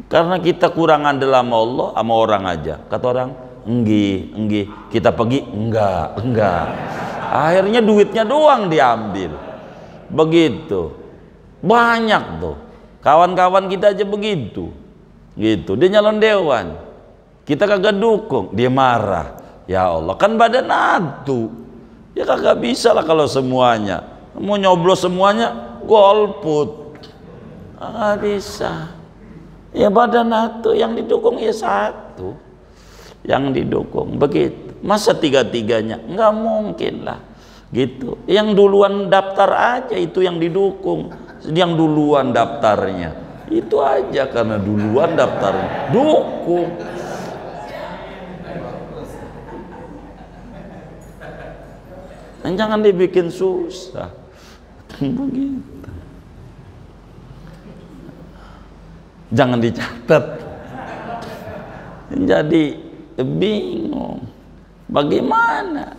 Speaker 1: Karena kita kurang andel sama Allah, sama orang aja. Kata orang, enggi, kita pergi, enggak. Akhirnya duitnya doang diambil, begitu. Banyak tuh kawan-kawan kita aja begitu, gitu. Dia nyalon dewan, kita kagak dukung, dia marah. Ya Allah, kan badan atu, ya kagak bisa lah kalau semuanya mau nyoblos semuanya golput, nggak bisa. Ya badan atu, yang didukung ya satu, yang didukung begitu. Masa tiga-tiganya? Nggak mungkin lah, gitu. Yang duluan daftar aja itu yang didukung, yang duluan daftarnya itu aja, karena duluan daftarnya dukung. Jangan dibikin susah begitu. Jangan dicatat, jadi bingung bagaimana.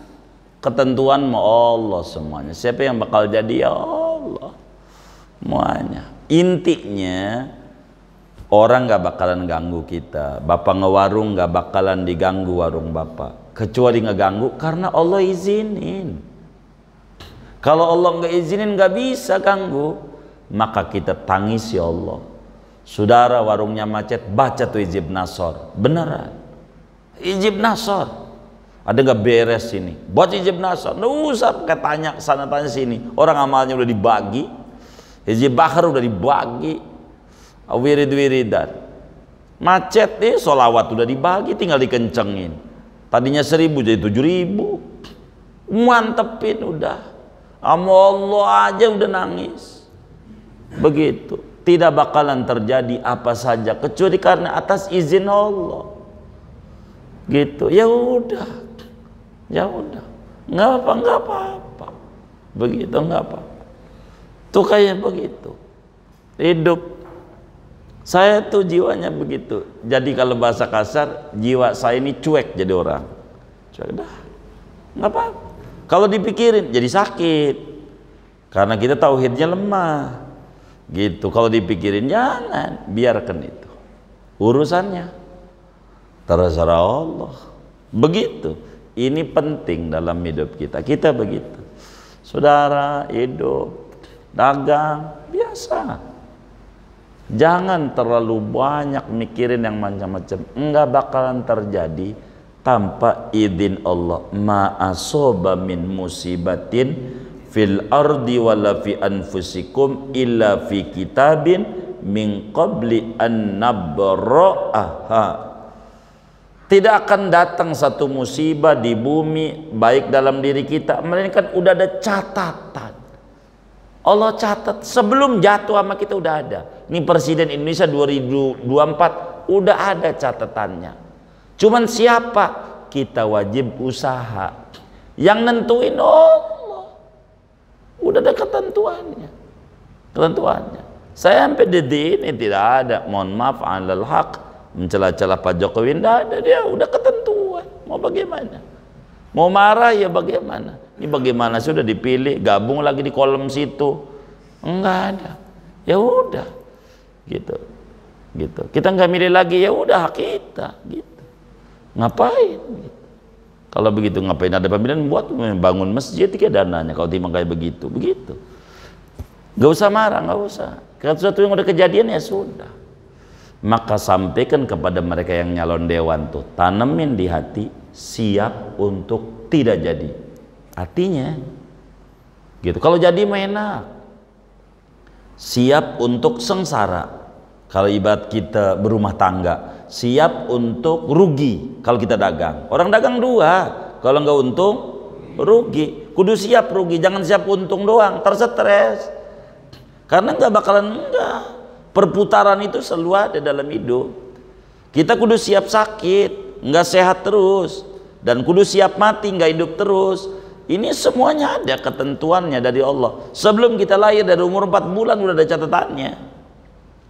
Speaker 1: Ketentuan mau Allah semuanya, siapa yang bakal jadi? Ya Allah semuanya. Intinya orang gak bakalan ganggu kita. Bapak ngewarung gak bakalan diganggu warung bapak, kecuali ngeganggu karena Allah izinin. Kalau Allah nggak izinin nggak bisa ganggu, maka kita tangis, ya Allah. Saudara warungnya macet, baca tuh Hizib Nasor, beneran. Hizib Nasor, ada nggak beres ini? Baca Hizib Nasor, nggak usah pakai tanya sana tanya sini. Orang amalnya udah dibagi, Hizib Bahar udah dibagi, wirid-wiridan. Macet nih, solawat udah dibagi, tinggal dikencengin. Tadinya 1000 jadi 7000, mantepin udah. Sama Allah aja udah nangis, begitu. Tidak bakalan terjadi apa saja kecuali karena atas izin Allah, gitu. Ya udah, nggak apa-apa, begitu, nggak apa. Tuh kayak begitu hidup. Saya tuh jiwanya begitu. Jadi kalau bahasa kasar, jiwa saya ini cuek jadi orang. Cuek dah, nggak apa-apa. Kalau dipikirin jadi sakit, karena kita tauhidnya lemah, gitu. Kalau dipikirin jangan, biarkan itu urusannya, terserah Allah, begitu. Ini penting dalam hidup kita. Kita begitu. Saudara, hidup, dagang, biasa. Jangan terlalu banyak mikirin yang macam-macam. Enggak bakalan terjadi tanpa izin Allah. Ma asoba min musibatin fil ardi wala fi anfusikum illa fi kitabin min qabli an nabra'aha. Tidak akan datang satu musibah di bumi baik dalam diri kita, melainkan udah ada catatan. Allah catat sebelum jatuh sama kita udah ada. Ini Presiden Indonesia 2024 udah ada catatannya. Cuman siapa? Kita wajib usaha. Yang nentuin Allah. Udah ada ketentuannya. Saya sampai detik ini tidak ada, mohon maaf, alal haq, mencela-cela Pak Jokowi, tidak ada. Dia udah ketentuan. Mau bagaimana? Mau marah ya bagaimana? Ini bagaimana sudah dipilih, gabung lagi di kolom situ. Enggak ada. Ya udah. Gitu. Kita nggak milih lagi, ya udah hak kita gitu. Ngapain gitu. Kalau begitu ngapain ada pemilihan, buat bangun masjid ke dananya kalau timang kayak begitu. Gak usah marah, gak usah. Kalau sesuatu yang udah kejadian ya sudah. Maka sampaikan kepada mereka yang nyalon dewan tuh, tanemin di hati siap untuk tidak jadi. Artinya gitu. Kalau jadi mah enak. Siap untuk sengsara. Kalau ibarat kita berumah tangga, siap untuk rugi kalau kita dagang. Orang dagang dua, kalau nggak untung rugi. Kudu siap rugi, jangan siap untung doang, tersetres. Karena nggak bakalan perputaran itu selalu ada dalam hidup. Kita kudu siap sakit, nggak sehat terus, dan kudu siap mati, nggak hidup terus. Ini semuanya ada ketentuannya dari Allah. Sebelum kita lahir dari umur 4 bulan udah ada catatannya.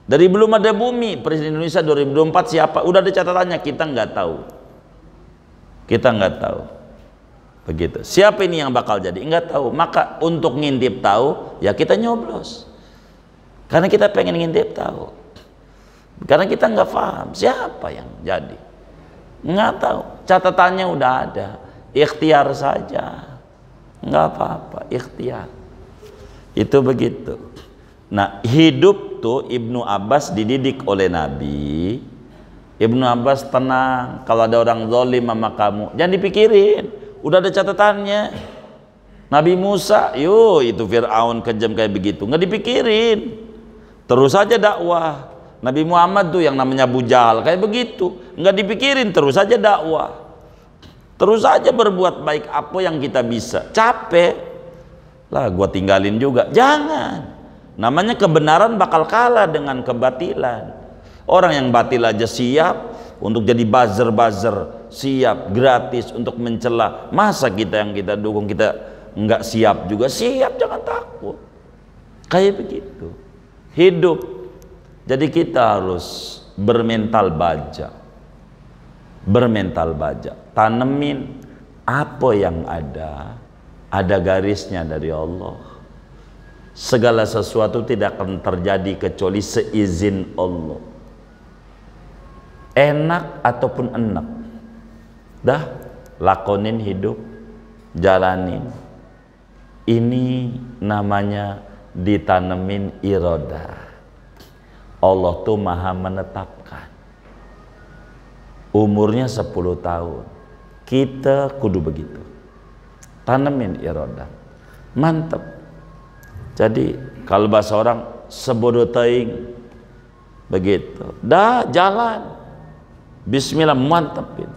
Speaker 1: Dari belum ada bumi, Presiden Indonesia 2024 siapa? Udah ada catatannya, kita nggak tahu. Kita nggak tahu. Begitu. Siapa ini yang bakal jadi? Nggak tahu. Maka untuk ngintip tahu, ya kita nyoblos. Karena kita pengen ngintip tahu. Karena kita nggak paham siapa yang jadi. Nggak tahu. Catatannya udah ada. Ikhtiar saja. Nggak apa-apa. Ikhtiar. Itu begitu. Nah, hidup tuh Ibnu Abbas dididik oleh Nabi. Ibnu Abbas tenang. Kalau ada orang zalim sama kamu, jangan dipikirin. Udah ada catatannya. Nabi Musa, itu Fir'aun kejam kayak begitu, nggak dipikirin. Terus aja dakwah. Nabi Muhammad tuh yang namanya Abu Jahal kayak begitu, nggak dipikirin, terus aja dakwah. Terus aja berbuat baik apa yang kita bisa. Capek lah, gua tinggalin juga. Jangan. Namanya kebenaran bakal kalah dengan kebatilan. Orang yang batil aja siap untuk jadi buzzer-buzzer, siap gratis untuk mencela. Masa kita yang kita dukung kita nggak siap juga? Siap, jangan takut. Kayak begitu hidup. Jadi kita harus bermental baja. Bermental baja. Tanemin apa yang ada garisnya dari Allah. Segala sesuatu tidak akan terjadi kecuali seizin Allah. Enak ataupun enak, dah lakonin hidup, jalanin. Ini namanya ditanemin irodah. Allah tuh maha menetapkan. Umurnya 10 tahun, kita kudu begitu. Tanemin irodah, mantep. Jadi kalau bahasa orang sebodoh teing begitu, dah jalan. Bismillah, mantepin.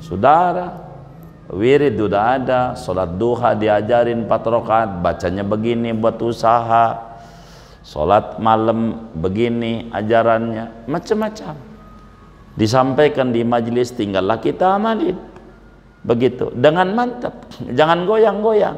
Speaker 1: Saudara, wirid udah ada, sholat duha diajarin 4 rakaat, bacanya begini buat usaha. Sholat malam begini ajarannya, macam-macam. Disampaikan di majelis, tinggallah kita amalin. Begitu, dengan mantap, jangan goyang-goyang.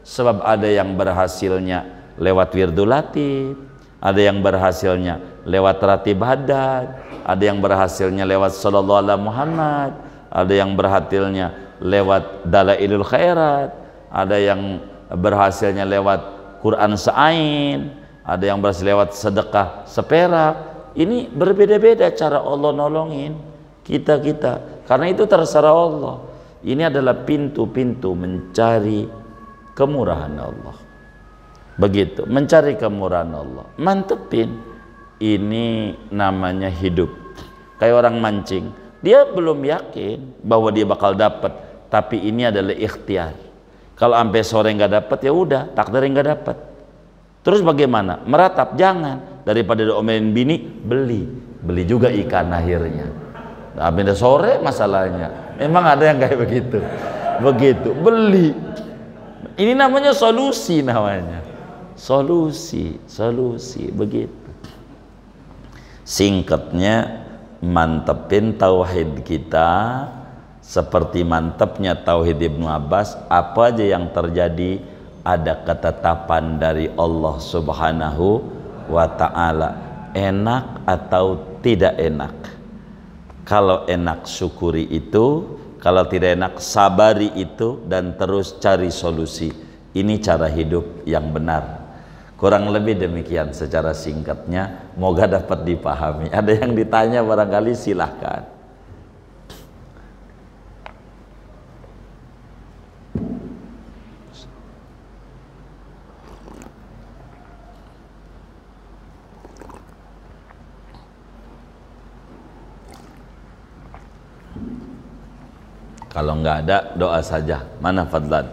Speaker 1: Sebab ada yang berhasilnya lewat wirdul latif, ada yang berhasilnya lewat ratib haddad, ada yang berhasilnya lewat sallallahu alaihi Muhammad, ada yang berhasilnya lewat dalailul khairat, ada yang berhasilnya lewat Quran seain, ada yang berhasil lewat sedekah seperak. Ini berbeda-beda cara Allah nolongin kita. Karena itu terserah Allah. Ini adalah pintu-pintu mencari kemurahan Allah. Begitu, mencari kemurahan Allah. Mantepin. Ini namanya hidup. Kayak orang mancing. Dia belum yakin bahwa dia bakal dapat, tapi ini adalah ikhtiar. Kalau sampai sore nggak dapat, ya udah, takdir nggak dapat. Terus bagaimana? Meratap? Jangan. Daripada diomelin bini, beli juga ikan akhirnya. Nah, beda sore masalahnya. Memang ada yang kayak begitu, beli. Ini namanya solusi, namanya solusi begitu. Singkatnya, mantepin tauhid kita seperti mantepnya tauhid Ibnu Abbas. Apa aja yang terjadi ada ketetapan dari Allah Subhanahu wa ta'ala, enak atau tidak enak. Kalau enak syukuri itu, kalau tidak enak sabari itu, dan terus cari solusi. Ini cara hidup yang benar. Kurang lebih demikian secara singkatnya, moga dapat dipahami. Ada yang ditanya barangkali silahkan. Kalau nggak ada, doa saja. Mana Fadlan?